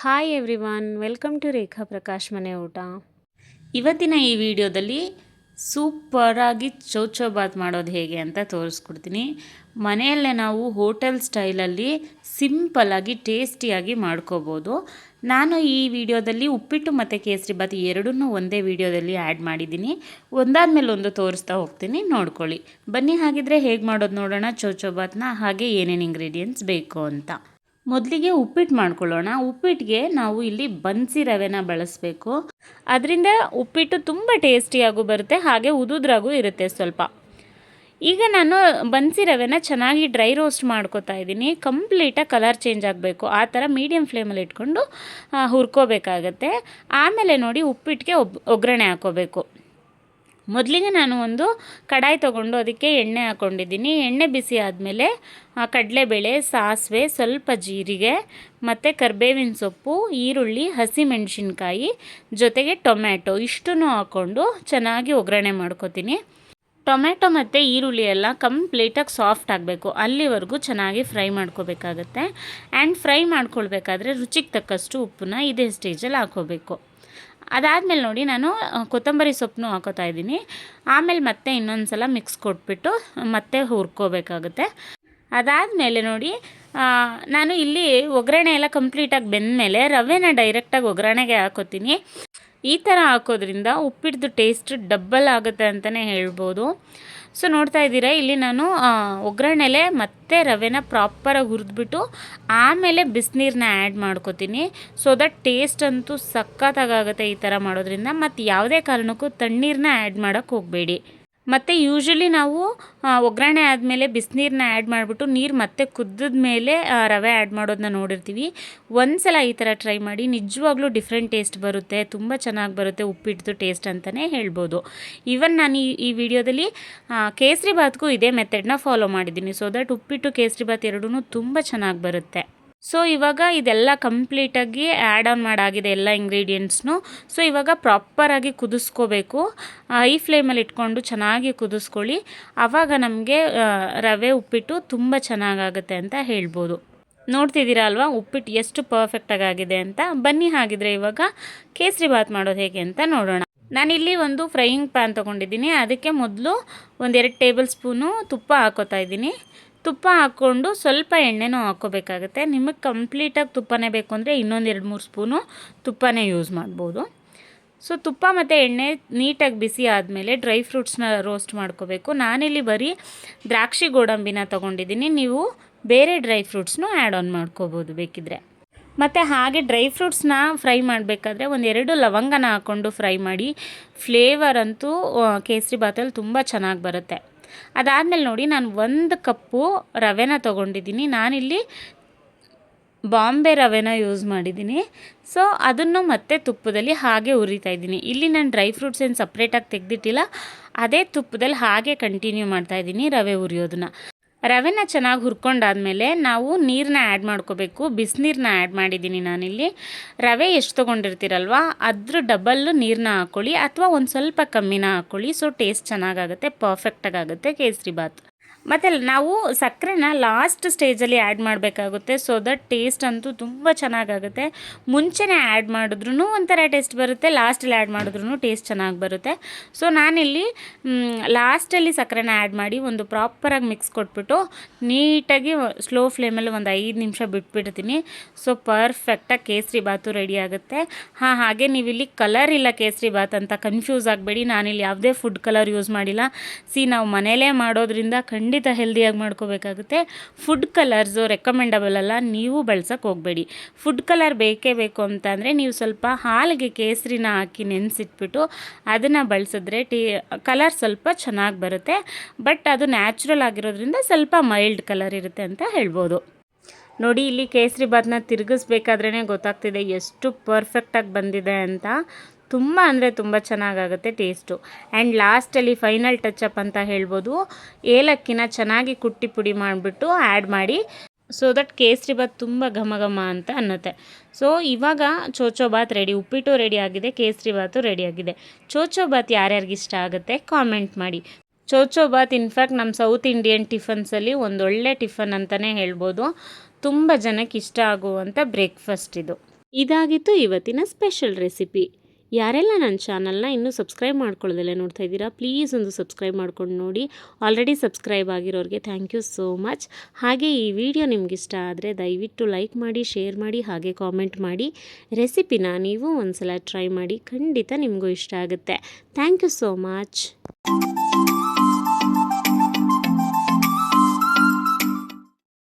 Hi everyone, welcome to ರೇಖಾ ಪ್ರಕಾಶ್ ಮನೆ ಊಟ. ಇವತ್ತಿನ ಈ ವಿಡಿಯೋದಲ್ಲಿ ಸೂಪರಾಗಿ ಚೌಚೌಬಾತ್ ಮಾಡೋದು ಹೇಗೆ ಅಂತ ತೋರಿಸ್ಕೊಡ್ತೀನಿ. ಮನೆಯಲ್ಲೇ ನಾವು ಹೋಟೆಲ್ ಸ್ಟೈಲಲ್ಲಿ ಸಿಂಪಲ್ಲಾಗಿ ಟೇಸ್ಟಿಯಾಗಿ ಮಾಡ್ಕೋಬೋದು. ನಾನು ಈ ವಿಡಿಯೋದಲ್ಲಿ ಉಪ್ಪಿಟ್ಟು ಮತ್ತು ಕೇಸರಿಬಾತ್ ಎರಡನ್ನೂ ಒಂದೇ ವಿಡಿಯೋದಲ್ಲಿ ಆ್ಯಡ್ ಮಾಡಿದ್ದೀನಿ. ಒಂದಾದ್ಮೇಲೆ ಒಂದು ತೋರಿಸ್ತಾ ಹೋಗ್ತೀನಿ, ನೋಡ್ಕೊಳ್ಳಿ. ಬನ್ನಿ ಹಾಗಿದ್ರೆ ಹೇಗೆ ಮಾಡೋದು ನೋಡೋಣ ಚೌಚೌಬಾತ್ನ, ಹಾಗೆ ಏನೇನು ಇಂಗ್ರೀಡಿಯೆಂಟ್ಸ್ ಬೇಕು ಅಂತ. ಮೊದಲಿಗೆ ಉಪ್ಪಿಟ್ಟು ಮಾಡ್ಕೊಳ್ಳೋಣ. ಉಪ್ಪಿಟ್ಟಿಗೆ ನಾವು ಇಲ್ಲಿ ಬನ್ಸಿ ರವೆನ ಬಳಸಬೇಕು. ಅದರಿಂದ ಉಪ್ಪಿಟ್ಟು ತುಂಬ ಟೇಸ್ಟಿಯಾಗೂ ಬರುತ್ತೆ, ಹಾಗೆ ಉದುದ್ರಾಗೂ ಇರುತ್ತೆ ಸ್ವಲ್ಪ. ಈಗ ನಾನು ಬನ್ಸಿ ರವೆನ ಚೆನ್ನಾಗಿ ಡ್ರೈ ರೋಸ್ಟ್ ಮಾಡ್ಕೋತಾ ಇದ್ದೀನಿ. ಕಂಪ್ಲೀಟಾಗಿ ಕಲರ್ ಚೇಂಜ್ ಆಗಬೇಕು, ಆ ಥರ ಮೀಡಿಯಮ್ ಫ್ಲೇಮಲ್ಲಿ ಇಟ್ಕೊಂಡು ಹುರ್ಕೋಬೇಕಾಗತ್ತೆ. ಆಮೇಲೆ ನೋಡಿ ಉಪ್ಪಿಟ್ಟಿಗೆ ಒಗ್ಗರಣೆ ಹಾಕೋಬೇಕು. ಮೊದಲಿಗೆ ನಾನು ಒಂದು ಕಡಾಯಿ ತೊಗೊಂಡು ಅದಕ್ಕೆ ಎಣ್ಣೆ ಹಾಕ್ಕೊಂಡಿದ್ದೀನಿ. ಎಣ್ಣೆ ಬಿಸಿ ಆದಮೇಲೆ ಕಡಲೆಬೇಳೆ, ಸಾಸಿವೆ, ಸ್ವಲ್ಪ ಜೀರಿಗೆ ಮತ್ತು ಕರಿಬೇವಿನ ಸೊಪ್ಪು, ಈರುಳ್ಳಿ, ಹಸಿಮೆಣಸಿನ್ಕಾಯಿ ಜೊತೆಗೆ ಟೊಮ್ಯಾಟೊ ಇಷ್ಟನ್ನು ಹಾಕ್ಕೊಂಡು ಚೆನ್ನಾಗಿ ಒಗ್ಗರಣೆ ಮಾಡ್ಕೊತೀನಿ. ಟೊಮ್ಯಾಟೊ ಮತ್ತು ಈರುಳ್ಳಿ ಎಲ್ಲ ಕಂಪ್ಲೀಟಾಗಿ ಸಾಫ್ಟ್ ಆಗಬೇಕು, ಅಲ್ಲಿವರೆಗೂ ಚೆನ್ನಾಗಿ ಫ್ರೈ ಮಾಡ್ಕೋಬೇಕಾಗತ್ತೆ. ಆ್ಯಂಡ್ ಫ್ರೈ ಮಾಡ್ಕೊಳ್ಬೇಕಾದ್ರೆ ರುಚಿಗೆ ತಕ್ಕಷ್ಟು ಉಪ್ಪನ್ನ ಇದೇ ಸ್ಟೇಜಲ್ಲಿ ಹಾಕ್ಕೋಬೇಕು. ಅದಾದಮೇಲೆ ನೋಡಿ ನಾನು ಕೊತ್ತಂಬರಿ ಸೊಪ್ಪನ್ನು ಹಾಕೋತಾ ಇದ್ದೀನಿ. ಆಮೇಲೆ ಮತ್ತೆ ಇನ್ನೊಂದು ಸಲ ಮಿಕ್ಸ್ ಕೊಟ್ಬಿಟ್ಟು ಮತ್ತೆ ಹುರ್ಕೋಬೇಕಾಗುತ್ತೆ. ಅದಾದಮೇಲೆ ನೋಡಿ ನಾನು ಇಲ್ಲಿ ಒಗ್ಗರಣೆ ಎಲ್ಲ ಕಂಪ್ಲೀಟಾಗಿ ಬೆಂದಮೇಲೆ ರವೆನ ಡೈರೆಕ್ಟಾಗಿ ಒಗ್ಗರಣೆಗೆ ಹಾಕೋತೀನಿ. ಈ ಥರ ಹಾಕೋದ್ರಿಂದ ಉಪ್ಪಿಟ್ಟು ಟೇಸ್ಟ್ ಡಬ್ಬಲ್ ಆಗುತ್ತೆ ಅಂತಲೇ ಹೇಳ್ಬೋದು. ಸೊ ನೋಡ್ತಾ ಇದ್ದೀರಾ, ಇಲ್ಲಿ ನಾನು ಒಗ್ಗರಣೆಲೆ ಮತ್ತೆ ರವೆನ ಪ್ರಾಪರಾಗಿ ಹುರಿದ್ಬಿಟ್ಟು ಆಮೇಲೆ ಬಿಸಿನೀರನ್ನ ಆ್ಯಡ್ ಮಾಡ್ಕೋತೀನಿ. ಸೊ ದಟ್ ಟೇಸ್ಟ್ ಅಂತೂ ಸಖತ್ತಾಗುತ್ತೆ ಈ ಥರ ಮಾಡೋದ್ರಿಂದ. ಮತ್ತು ಯಾವುದೇ ಕಾರಣಕ್ಕೂ ತಣ್ಣೀರನ್ನ ಆ್ಯಡ್ ಮಾಡೋಕ್ಕೆ ಹೋಗಬೇಡಿ. ಮತ್ತು ಯೂಶ್ವಲಿ ನಾವು ಒಗ್ಗರಣೆ ಆದಮೇಲೆ ಬಿಸಿನೀರನ್ನ ಆ್ಯಡ್ ಮಾಡಿಬಿಟ್ಟು ನೀರು ಮತ್ತೆ ಕುದ್ದಿದ ಮೇಲೆ ರವೆ ಆ್ಯಡ್ ಮಾಡೋದನ್ನ ನೋಡಿರ್ತೀವಿ. ಒಂದು ಸಲ ಈ ಥರ ಟ್ರೈ ಮಾಡಿ, ನಿಜವಾಗ್ಲೂ ಡಿಫ್ರೆಂಟ್ ಟೇಸ್ಟ್ ಬರುತ್ತೆ, ತುಂಬ ಚೆನ್ನಾಗಿ ಬರುತ್ತೆ ಉಪ್ಪಿಟ್ಟು ಟೇಸ್ಟ್ ಅಂತಲೇ ಹೇಳ್ಬೋದು. ಈವನ್ ನಾನು ಈ ವಿಡಿಯೋದಲ್ಲಿ ಕೇಸರಿಬಾತ್ಗೂ ಇದೇ ಮೆಥಡ್ನ ಫಾಲೋ ಮಾಡಿದ್ದೀನಿ. ಸೊ ದಟ್ ಉಪ್ಪಿಟ್ಟು ಕೇಸರಿಬಾತ್ ಎರಡೂ ತುಂಬ ಚೆನ್ನಾಗಿ ಬರುತ್ತೆ. ಸೊ ಇವಾಗ ಇದೆಲ್ಲ ಕಂಪ್ಲೀಟಾಗಿ ಆ್ಯಡ್ ಆನ್ ಮಾಡಾಗಿದೆ ಎಲ್ಲ ಇಂಗ್ರೀಡಿಯೆಂಟ್ಸ್ನು. ಸೊ ಇವಾಗ ಪ್ರಾಪರಾಗಿ ಕುದಿಸ್ಕೋಬೇಕು. ಹೈ ಫ್ಲೇಮಲ್ಲಿ ಇಟ್ಕೊಂಡು ಚೆನ್ನಾಗಿ ಕುದಿಸ್ಕೊಳ್ಳಿ. ಆವಾಗ ನಮಗೆ ರವೆ ಉಪ್ಪಿಟ್ಟು ತುಂಬ ಚೆನ್ನಾಗಾಗುತ್ತೆ ಅಂತ ಹೇಳ್ಬೋದು. ನೋಡ್ತಿದ್ದೀರಾ ಅಲ್ವಾ ಉಪ್ಪಿಟ್ಟು ಎಷ್ಟು ಪರ್ಫೆಕ್ಟಾಗಿ ಆಗಿದೆ ಅಂತ. ಬನ್ನಿ ಹಾಗಿದ್ರೆ ಇವಾಗ ಕೇಸರಿಬಾತ್ ಮಾಡೋದು ಹೇಗೆ ಅಂತ ನೋಡೋಣ. ನಾನಿಲ್ಲಿ ಒಂದು ಫ್ರೈಯಿಂಗ್ ಪ್ಯಾನ್ ತೊಗೊಂಡಿದ್ದೀನಿ. ಅದಕ್ಕೆ ಮೊದಲು 1-2 ಟೇಬಲ್ ಸ್ಪೂನು ತುಪ್ಪ ಹಾಕೋತಾ ಇದ್ದೀನಿ. ತುಪ್ಪ ಹಾಕ್ಕೊಂಡು ಸ್ವಲ್ಪ ಎಣ್ಣೆನೂ ಹಾಕ್ಕೋಬೇಕಾಗುತ್ತೆ. ನಿಮಗೆ ಕಂಪ್ಲೀಟಾಗಿ ತುಪ್ಪನೇ ಬೇಕು ಅಂದರೆ ಇನ್ನೊಂದು 2-3 ಸ್ಪೂನು ತುಪ್ಪನೇ ಯೂಸ್ ಮಾಡ್ಬೋದು. ಸೊ ತುಪ್ಪ ಮತ್ತು ಎಣ್ಣೆ ನೀಟಾಗಿ ಬಿಸಿ ಆದಮೇಲೆ ಡ್ರೈ ಫ್ರೂಟ್ಸ್ನ ರೋಸ್ಟ್ ಮಾಡ್ಕೋಬೇಕು. ನಾನಿಲ್ಲಿ ಬರೀ ದ್ರಾಕ್ಷಿ ಗೋಡಂಬಿನ ತೊಗೊಂಡಿದ್ದೀನಿ. ನೀವು ಬೇರೆ ಡ್ರೈ ಫ್ರೂಟ್ಸ್ನೂ ಆ್ಯಡ್ ಆನ್ ಮಾಡ್ಕೋಬೋದು ಬೇಕಿದ್ರೆ. ಮತ್ತು ಹಾಗೆ ಡ್ರೈ ಫ್ರೂಟ್ಸ್ನ ಫ್ರೈ ಮಾಡಬೇಕಾದ್ರೆ 1-2 ಲವಂಗನ ಹಾಕ್ಕೊಂಡು ಫ್ರೈ ಮಾಡಿ. ಫ್ಲೇವರ್ ಅಂತೂ ಕೇಸರಿಬಾತಲ್ಲಿ ತುಂಬ ಚೆನ್ನಾಗಿ ಬರುತ್ತೆ. ಅದಾದಮೇಲೆ ನೋಡಿ ನಾನು 1 ಕಪ್ಪು ರವೆನ ತೊಗೊಂಡಿದ್ದೀನಿ. ನಾನಿಲ್ಲಿ ಬಾಂಬೆ ರವೆನ ಯೂಸ್ ಮಾಡಿದ್ದೀನಿ. ಸೊ ಅದನ್ನು ಮತ್ತೆ ತುಪ್ಪದಲ್ಲಿ ಹಾಗೆ ಹುರಿತಾ ಇದ್ದೀನಿ. ಇಲ್ಲಿ ನಾನು ಡ್ರೈ ಫ್ರೂಟ್ಸ್ ಏನು ಸಪ್ರೇಟಾಗಿ ತೆಗೆದಿಟ್ಟಿಲ್ಲ, ಅದೇ ತುಪ್ಪದಲ್ಲಿ ಹಾಗೆ ಕಂಟಿನ್ಯೂ ಮಾಡ್ತಾಯಿದ್ದೀನಿ ರವೆ ಹುರಿಯೋದನ್ನ. ರವೆನ ಚೆನ್ನಾಗಿ ಹುರ್ಕೊಂಡಾದಮೇಲೆ ನಾವು ನೀರನ್ನ ಆ್ಯಡ್ ಮಾಡ್ಕೋಬೇಕು. ಬಿಸಿನೀರನ್ನ ಆ್ಯಡ್ ಮಾಡಿದ್ದೀನಿ ನಾನಿಲ್ಲಿ. ರವೆ ಎಷ್ಟು ತೊಗೊಂಡಿರ್ತೀರಲ್ವ ಅದ್ರ ಡಬಲ್ಲು ನೀರನ್ನ ಹಾಕ್ಕೊಳ್ಳಿ, ಅಥವಾ ಒಂದು ಸ್ವಲ್ಪ ಕಮ್ಮಿನ ಹಾಕ್ಕೊಳ್ಳಿ. ಸೊ ಟೇಸ್ಟ್ ಚೆನ್ನಾಗಾಗುತ್ತೆ, ಪರ್ಫೆಕ್ಟಾಗಿ ಆಗುತ್ತೆ ಕೇಸರಿಬಾತ್. ಮತ್ತು ನಾವು ಸಕ್ಕರೆನ ಲಾಸ್ಟ್ ಸ್ಟೇಜಲ್ಲಿ ಆ್ಯಡ್ ಮಾಡಬೇಕಾಗುತ್ತೆ. ಸೊ ದಟ್ ಟೇಸ್ಟ್ ಅಂತೂ ತುಂಬ ಚೆನ್ನಾಗಾಗುತ್ತೆ. ಮುಂಚೆನೇ ಆ್ಯಡ್ ಮಾಡಿದ್ರೂ ಒಂಥರ ಟೇಸ್ಟ್ ಬರುತ್ತೆ, ಲಾಸ್ಟಲ್ಲಿ ಆ್ಯಡ್ ಮಾಡಿದ್ರೂ ಟೇಸ್ಟ್ ಚೆನ್ನಾಗಿ ಬರುತ್ತೆ. ಸೊ ನಾನಿಲ್ಲಿ ಲಾಸ್ಟಲ್ಲಿ ಸಕ್ಕರೆನ ಆ್ಯಡ್ ಮಾಡಿ ಒಂದು ಪ್ರಾಪರಾಗಿ ಮಿಕ್ಸ್ ಕೊಟ್ಬಿಟ್ಟು ನೀಟಾಗಿ ಸ್ಲೋ ಫ್ಲೇಮಲ್ಲಿ ಒಂದು 5 ನಿಮಿಷ ಬಿಟ್ಬಿಡ್ತೀನಿ. ಸೊ ಪರ್ಫೆಕ್ಟಾಗಿ ಕೇಸರಿಬಾತು ರೆಡಿ ಆಗುತ್ತೆ. ಹಾಗೆ ನೀವಿಲ್ಲಿ ಕಲರ್ ಇಲ್ಲ ಕೇಸರಿಬಾತ್ ಅಂತ ಕನ್ಫ್ಯೂಸ್ ಆಗಬೇಡಿ. ನಾನಿಲ್ಲಿ ಯಾವುದೇ ಫುಡ್ ಕಲರ್ ಯೂಸ್ ಮಾಡಿಲ್ಲ. ನಾವು ಮನೇಲೇ ಮಾಡೋದ್ರಿಂದ ಖಂಡಿತ ಹೆಲ್ದಿಯಾಗಿ ಮಾಡ್ಕೋಬೇಕಾಗುತ್ತೆ. ಫುಡ್ ಕಲರ್ಸು ರೆಕಮೆಂಡಬಲ್ ಅಲ್ಲ, ನೀವು ಬಳಸೋಕ್ಕೆ ಹೋಗಬೇಡಿ. ಫುಡ್ ಕಲರ್ ಬೇಕೇ ಬೇಕು ಅಂತಂದರೆ ನೀವು ಸ್ವಲ್ಪ ಹಾಲಿಗೆ ಕೇಸರಿನ ಹಾಕಿ ನೆನೆಸಿಟ್ಬಿಟ್ಟು ಅದನ್ನು ಬಳಸಿದ್ರೆ ಕಲರ್ ಸ್ವಲ್ಪ ಚೆನ್ನಾಗಿ ಬರುತ್ತೆ. ಬಟ್ ಅದು ನ್ಯಾಚುರಲ್ ಆಗಿರೋದ್ರಿಂದ ಸ್ವಲ್ಪ ಮೈಲ್ಡ್ ಕಲರ್ ಇರುತ್ತೆ ಅಂತ ಹೇಳ್ಬೋದು. ನೋಡಿ ಇಲ್ಲಿ ಕೇಸರಿಬಾತ್ನ ತಿರುಗಿಸ್ಬೇಕಾದ್ರೇ ಗೊತ್ತಾಗ್ತಿದೆ ಎಷ್ಟು ಪರ್ಫೆಕ್ಟಾಗಿ ಬಂದಿದೆ ಅಂತ. ತುಂಬ ಅಂದರೆ ತುಂಬ ಚೆನ್ನಾಗಾಗುತ್ತೆ ಟೇಸ್ಟು. ಆ್ಯಂಡ್ ಲಾಸ್ಟಲ್ಲಿ ಫೈನಲ್ ಟಚಪ್ ಅಂತ ಹೇಳ್ಬೋದು, ಏಲಕ್ಕಿನ ಚೆನ್ನಾಗಿ ಕುಟ್ಟಿ ಪುಡಿ ಮಾಡಿಬಿಟ್ಟು ಆ್ಯಡ್ ಮಾಡಿ. ಸೊ ದಟ್ ಕೇಸರಿಬಾತ್ ತುಂಬ ಘಮ ಘಮ ಅಂತ ಅನ್ನುತ್ತೆ. ಸೊ ಇವಾಗ ಚೌಚೌಬಾತ್ ರೆಡಿ, ಉಪ್ಪಿಟ್ಟು ರೆಡಿ ಆಗಿದೆ, ಕೇಸರಿಬಾತು ರೆಡಿ ಆಗಿದೆ. ಚೌಚೌಬಾತ್ ಯಾರ್ಯಾರಿಗೆ ಇಷ್ಟ ಆಗುತ್ತೆ ಕಾಮೆಂಟ್ ಮಾಡಿ. ಚೌಚೌಬಾತ್ ಇನ್ಫ್ಯಾಕ್ಟ್ ನಮ್ಮ ಸೌತ್ ಇಂಡಿಯನ್ ಟಿಫನ್ಸಲ್ಲಿ ಒಂದೊಳ್ಳೆ ಟಿಫನ್ ಅಂತಲೇ ಹೇಳ್ಬೋದು. ತುಂಬ ಜನಕ್ಕೆ ಇಷ್ಟ ಆಗುವಂಥ ಬ್ರೇಕ್ಫಾಸ್ಟ್ ಇದು. ಇದಾಗಿತ್ತು ಇವತ್ತಿನ ಸ್ಪೆಷಲ್ ರೆಸಿಪಿ. ಯಾರೆಲ್ಲ ನನ್ನ ಚಾನಲ್ನ ಇನ್ನೂ ಸಬ್ಸ್ಕ್ರೈಬ್ ಮಾಡ್ಕೊಳ್ಳೋದಲ್ಲೇ ನೋಡ್ತಾ ಇದ್ದೀರಾ, ಪ್ಲೀಸ್ ಒಂದು ಸಬ್ಸ್ಕ್ರೈಬ್ ಮಾಡ್ಕೊಂಡು ನೋಡಿ. ಆಲ್ರೆಡಿ ಸಬ್ಸ್ಕ್ರೈಬ್ ಆಗಿರೋರಿಗೆ ಥ್ಯಾಂಕ್ ಯು ಸೋ ಮಚ್. ಹಾಗೆ ಈ ವಿಡಿಯೋ ನಿಮ್ಗೆ ಇಷ್ಟ ಆದರೆ ದಯವಿಟ್ಟು ಲೈಕ್ ಮಾಡಿ, ಶೇರ್ ಮಾಡಿ, ಹಾಗೆ ಕಾಮೆಂಟ್ ಮಾಡಿ. ರೆಸಿಪಿನ ನೀವು ಒಂದ್ಸಲ ಟ್ರೈ ಮಾಡಿ, ಖಂಡಿತ ನಿಮಗೂ ಇಷ್ಟ ಆಗುತ್ತೆ. Thank you so much.